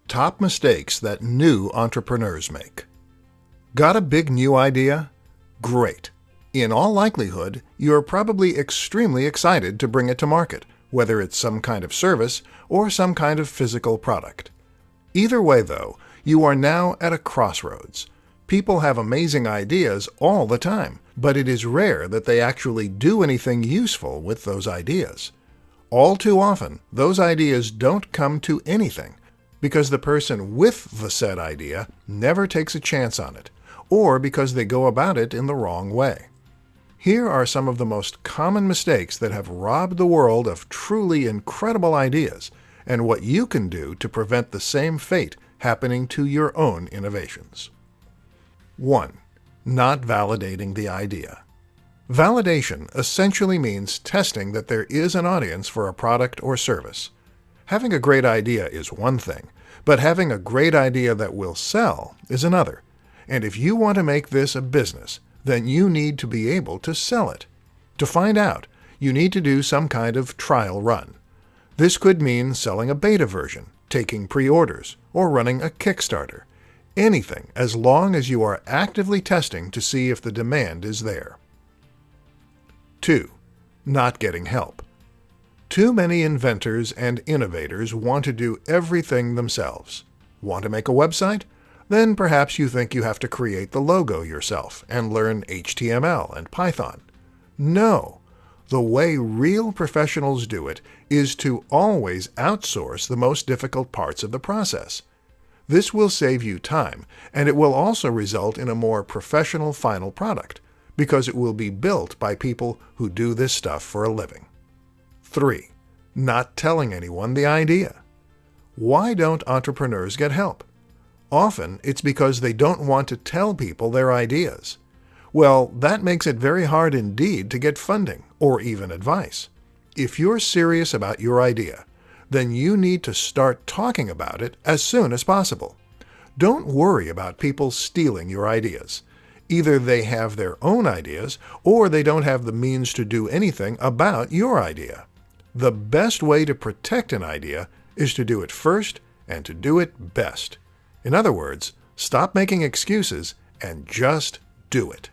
Top mistakes that new entrepreneurs make. Got a big new idea? Great. In all likelihood, you're probably extremely excited to bring it to market, whether it's some kind of service or some kind of physical product. Either way, though, you are now at a crossroads. People have amazing ideas all the time, but it is rare that they actually do anything useful with those ideas. All too often, those ideas don't come to anything because the person with the said idea never takes a chance on it, or because they go about it in the wrong way. Here are some of the most common mistakes that have robbed the world of truly incredible ideas, and what you can do to prevent the same fate happening to your own innovations. 1. Not validating the idea. Validation essentially means testing that there is an audience for a product or service. Having a great idea is one thing, but having a great idea that will sell is another. And if you want to make this a business, then you need to be able to sell it. To find out, you need to do some kind of trial run. This could mean selling a beta version, taking pre-orders, or running a Kickstarter. Anything as long as you are actively testing to see if the demand is there. 2. Not getting help. Too many inventors and innovators want to do everything themselves. Want to make a website? Then perhaps you think you have to create the logo yourself and learn HTML and Python. No. The way real professionals do it is to always outsource the most difficult parts of the process. This will save you time, and it will also result in a more professional final product, because it will be built by people who do this stuff for a living. 3. Not telling anyone the idea. Why don't entrepreneurs get help? Often, it's because they don't want to tell people their ideas. Well, that makes it very hard indeed to get funding or even advice. If you're serious about your idea, then you need to start talking about it as soon as possible. Don't worry about people stealing your ideas. Either they have their own ideas, or they don't have the means to do anything about your idea. The best way to protect an idea is to do it first and to do it best. In other words, stop making excuses and just do it.